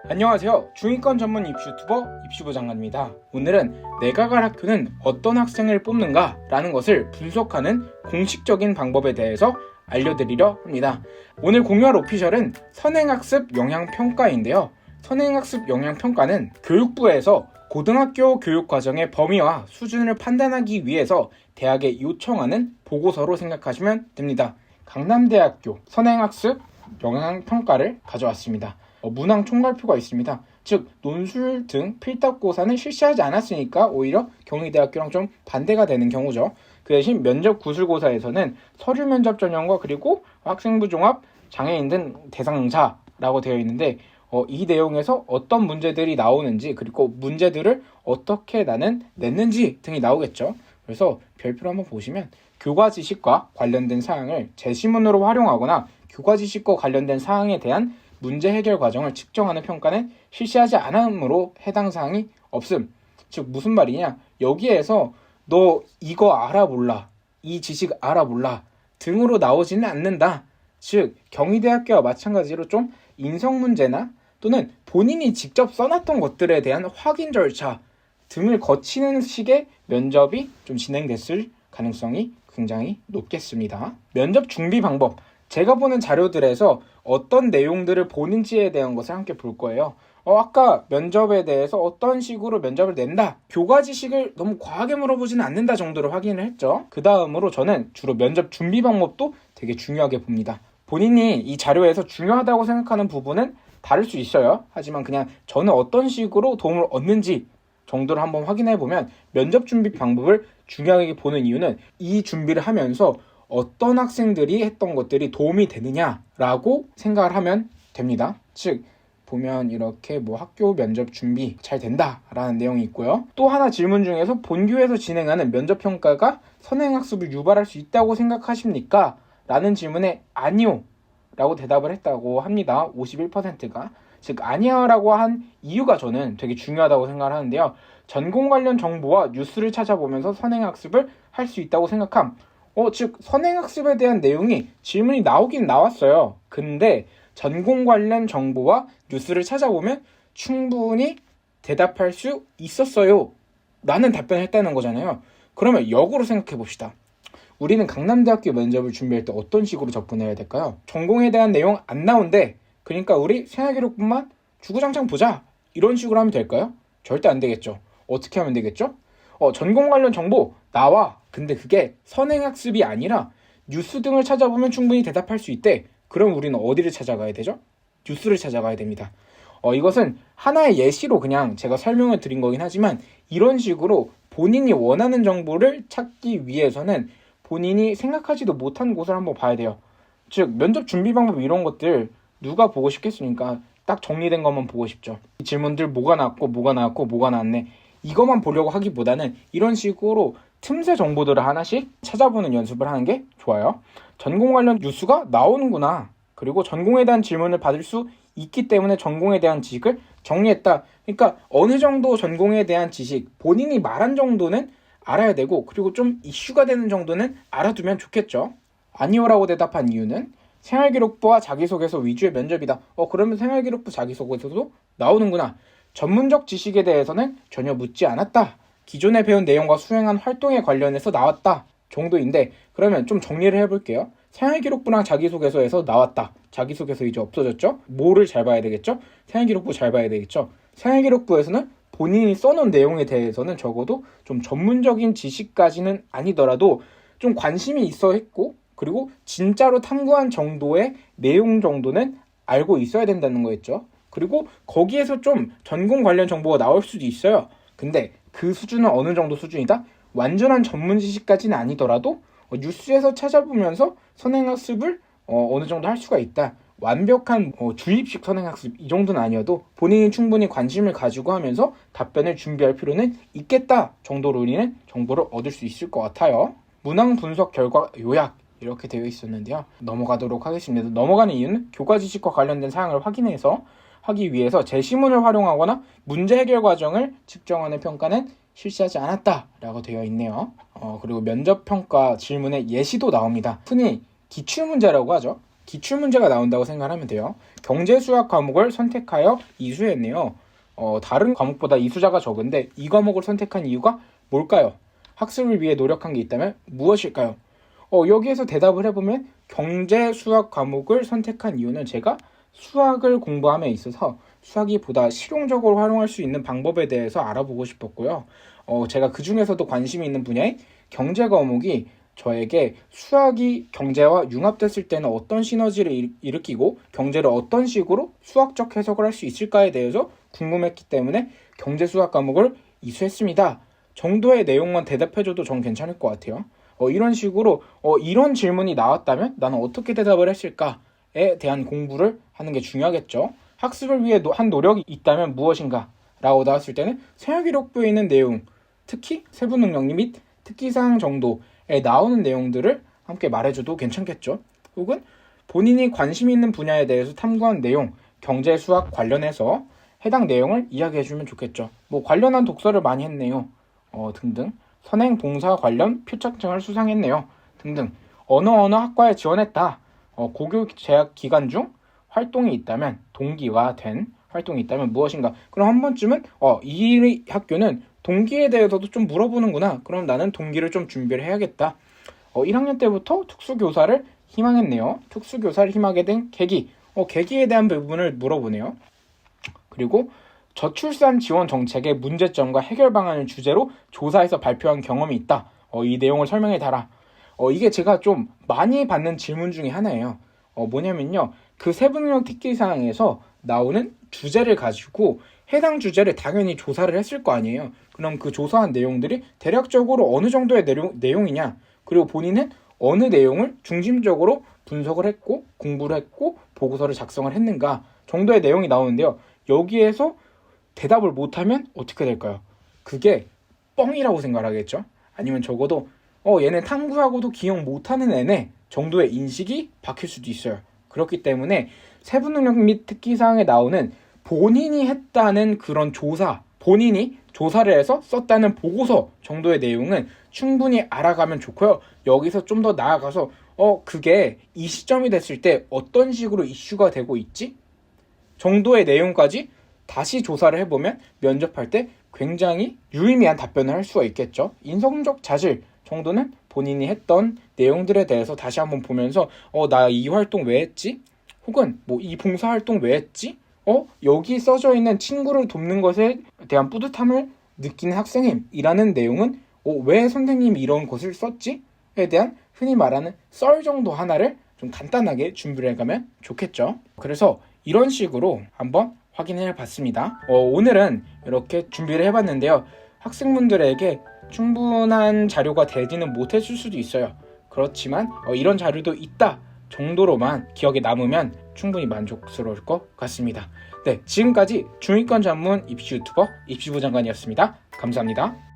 안녕하세요. 중위권 전문 입시 유튜버 입시부 장관입니다. 오늘은 내가 갈 학교는 어떤 학생을 뽑는가 라는 것을 분석하는 공식적인 방법에 대해서 알려드리려 합니다. 오늘 공유할 오피셜은 선행학습 영향평가인데요. 선행학습 영향평가는 교육부에서 고등학교 교육과정의 범위와 수준을 판단하기 위해서 대학에 요청하는 보고서로 생각하시면 됩니다. 강남대학교 선행학습 영향평가를 가져왔습니다. 문항 총괄표가 있습니다. 즉 논술 등 필답고사는 실시하지 않았으니까 오히려 경희대학교랑 좀 반대가 되는 경우죠. 그 대신 면접 구술고사에서는 서류 면접 전형과 그리고 학생부 종합, 장애인 등 대상자라고 되어 있는데 이 내용에서 어떤 문제들이 나오는지 그리고 문제들을 어떻게 나는 냈는지 등이 나오겠죠. 그래서 별표를 한번 보시면 교과 지식과 관련된 사항을 제시문으로 활용하거나 교과 지식과 관련된 사항에 대한 문제 해결 과정을 측정하는 평가는 실시하지 않음으로 해당 사항이 없음. 즉 무슨 말이냐? 여기에서 너 이거 알아 몰라, 이 지식 알아 몰라 등으로 나오지는 않는다. 즉 경희대학교와 마찬가지로 좀 인성 문제나 또는 본인이 직접 써놨던 것들에 대한 확인 절차 등을 거치는 식의 면접이 좀 진행됐을 가능성이 굉장히 높겠습니다. 면접 준비 방법. 제가 보는 자료들에서 어떤 내용들을 보는지에 대한 것을 함께 볼 거예요. 아까 면접에 대해서 어떤 식으로 면접을 낸다. 교과 지식을 너무 과하게 물어보지는 않는다 정도로 확인을 했죠. 그 다음으로 저는 주로 면접 준비 방법도 되게 중요하게 봅니다. 본인이 이 자료에서 중요하다고 생각하는 부분은 다를 수 있어요. 하지만 그냥 저는 어떤 식으로 도움을 얻는지 정도를 한번 확인해 보면 면접 준비 방법을 중요하게 보는 이유는 이 준비를 하면서 어떤 학생들이 했던 것들이 도움이 되느냐라고 생각을 하면 됩니다. 즉 보면 이렇게 학교 면접 준비 잘 된다라는 내용이 있고요. 또 하나 질문 중에서 본교에서 진행하는 면접 평가가 선행학습을 유발할 수 있다고 생각하십니까? 라는 질문에 아니요 라고 대답을 했다고 합니다. 51%가. 즉 아니야 라고 한 이유가 저는 되게 중요하다고 생각을 하는데요. 전공 관련 정보와 뉴스를 찾아보면서 선행학습을 할 수 있다고 생각함. 즉 선행학습에 대한 내용이 질문이 나오긴 나왔어요. 근데 전공 관련 정보와 뉴스를 찾아보면 충분히 대답할 수 있었어요 라는 답변을 했다는 거잖아요. 그러면 역으로 생각해 봅시다. 우리는 강남대학교 면접을 준비할 때 어떤 식으로 접근해야 될까요? 전공에 대한 내용 안 나온대. 그러니까 우리 생활기록부만 주구장창 보자. 이런 식으로 하면 될까요? 절대 안 되겠죠. 어떻게 하면 되겠죠? 전공 관련 정보 나와. 근데 그게 선행학습이 아니라 뉴스 등을 찾아보면 충분히 대답할 수 있대. 그럼 우리는 어디를 찾아가야 되죠? 뉴스를 찾아가야 됩니다. 이것은 하나의 예시로 그냥 제가 설명을 드린 거긴 하지만 이런 식으로 본인이 원하는 정보를 찾기 위해서는 본인이 생각하지도 못한 곳을 한번 봐야 돼요. 즉 면접 준비 방법 이런 것들 누가 보고 싶겠습니까? 딱 정리된 것만 보고 싶죠. 이 질문들 뭐가 나왔고 뭐가 나왔고 뭐가 나왔네. 이것만 보려고 하기보다는 이런 식으로 틈새 정보들을 하나씩 찾아보는 연습을 하는 게 좋아요. 전공 관련 뉴스가 나오는구나. 그리고 전공에 대한 질문을 받을 수 있기 때문에 전공에 대한 지식을 정리했다. 그러니까 어느 정도 전공에 대한 지식, 본인이 말한 정도는 알아야 되고 그리고 좀 이슈가 되는 정도는 알아두면 좋겠죠. 아니요라고 대답한 이유는 생활기록부와 자기소개서 위주의 면접이다. 그러면 생활기록부 자기소개서도 나오는구나. 전문적 지식에 대해서는 전혀 묻지 않았다. 기존에 배운 내용과 수행한 활동에 관련해서 나왔다 정도인데 그러면 좀 정리를 해볼게요. 생활기록부랑 자기소개서에서 나왔다. 자기소개서 이제 없어졌죠? 뭐를 잘 봐야 되겠죠? 생활기록부 잘 봐야 되겠죠? 생활기록부에서는 본인이 써놓은 내용에 대해서는 적어도 좀 전문적인 지식까지는 아니더라도 좀 관심이 있어 했고 그리고 진짜로 탐구한 정도의 내용 정도는 알고 있어야 된다는 거였죠. 그리고 거기에서 좀 전공 관련 정보가 나올 수도 있어요. 근데 그 수준은 어느 정도 수준이다? 완전한 전문 지식까지는 아니더라도 뉴스에서 찾아보면서 선행학습을 어느 정도 할 수가 있다. 완벽한 주입식 선행학습 이 정도는 아니어도 본인이 충분히 관심을 가지고 하면서 답변을 준비할 필요는 있겠다 정도로 우리는 정보를 얻을 수 있을 것 같아요. 문항 분석 결과 요약 이렇게 되어 있었는데요. 넘어가도록 하겠습니다. 넘어가는 이유는 교과 지식과 관련된 사항을 확인해서 하기 위해서 제시문을 활용하거나 문제 해결 과정을 측정하는 평가는 실시하지 않았다라고 되어 있네요. 그리고 면접 평가 질문에 예시도 나옵니다. 흔히 기출문제라고 하죠. 기출문제가 나온다고 생각하면 돼요. 경제 수학 과목을 선택하여 이수했네요. 다른 과목보다 이수자가 적은데 이 과목을 선택한 이유가 뭘까요? 학습을 위해 노력한 게 있다면 무엇일까요? 여기에서 대답을 해보면 경제 수학 과목을 선택한 이유는 제가 수학을 공부함에 있어서 수학이 보다 실용적으로 활용할 수 있는 방법에 대해서 알아보고 싶었고요. 제가 그 중에서도 관심이 있는 분야인 경제 과목이 저에게 수학이 경제와 융합됐을 때는 어떤 시너지를 일으키고 경제를 어떤 식으로 수학적 해석을 할 수 있을까에 대해서 궁금했기 때문에 경제 수학 과목을 이수했습니다. 정도의 내용만 대답해줘도 전 괜찮을 것 같아요. 이런 식으로 이런 질문이 나왔다면 나는 어떻게 대답을 했을까에 대한 공부를 하는 게 중요하겠죠. 학습을 위해 한 노력이 있다면 무엇인가? 라고 나왔을 때는 생활기록부에 있는 내용, 특히 세부능력 및 특기사항 정도에 나오는 내용들을 함께 말해줘도 괜찮겠죠. 혹은 본인이 관심 있는 분야에 대해서 탐구한 내용, 경제 수학 관련해서 해당 내용을 이야기해주면 좋겠죠. 관련한 독서를 많이 했네요. 등등. 선행 동사 관련 표창장을 수상했네요. 등등. 어느 학과에 지원했다. 고교 재학 기간 중 활동이 있다면 동기가 된 활동이 있다면 무엇인가. 그럼 한 번쯤은 이 학교는 동기에 대해서도 좀 물어보는구나. 그럼 나는 동기를 좀 준비를 해야겠다. 1학년 때부터 특수교사를 희망했네요. 특수교사를 희망하게 된 계기. 계기에 대한 부분을 물어보네요. 그리고 저출산 지원 정책의 문제점과 해결 방안을 주제로 조사해서 발표한 경험이 있다. 이 내용을 설명해 달아. 이게 제가 좀 많이 받는 질문 중에 하나예요. 뭐냐면요. 그 세부능력 특기사항에서 나오는 주제를 가지고 해당 주제를 당연히 조사를 했을 거 아니에요. 그럼 그 조사한 내용들이 대략적으로 어느 정도의 내용이냐, 그리고 본인은 어느 내용을 중심적으로 분석을 했고 공부를 했고 보고서를 작성을 했는가 정도의 내용이 나오는데요. 여기에서 대답을 못하면 어떻게 될까요? 그게 뻥이라고 생각하겠죠? 아니면 적어도 얘는 탐구하고도 기억 못하는 애네 정도의 인식이 박힐 수도 있어요. 그렇기 때문에 세부능력 및 특기사항에 나오는 본인이 했다는 그런 조사, 본인이 조사를 해서 썼다는 보고서 정도의 내용은 충분히 알아가면 좋고요. 여기서 좀 더 나아가서 그게 이 시점이 됐을 때 어떤 식으로 이슈가 되고 있지? 정도의 내용까지 다시 조사를 해보면 면접할 때 굉장히 유의미한 답변을 할 수가 있겠죠. 인성적 자질 정도는 본인이 했던 내용들에 대해서 다시 한번 보면서 나 이 활동 왜 했지? 혹은 이 봉사활동 왜 했지? 여기 써져 있는 친구를 돕는 것에 대한 뿌듯함을 느끼는 학생임이라는 내용은 왜 선생님이 이런 것을 썼지? 에 대한 흔히 말하는 썰 정도 하나를 좀 간단하게 준비를 해가면 좋겠죠. 그래서 이런 식으로 한번 확인해 봤습니다. 오늘은 이렇게 준비를 해봤는데요. 학생분들에게 충분한 자료가 되지는 못했을 수도 있어요. 그렇지만 이런 자료도 있다 정도로만 기억에 남으면 충분히 만족스러울 것 같습니다. 네, 지금까지 중위권 전문 입시 유튜버 입시부 장관이었습니다. 감사합니다.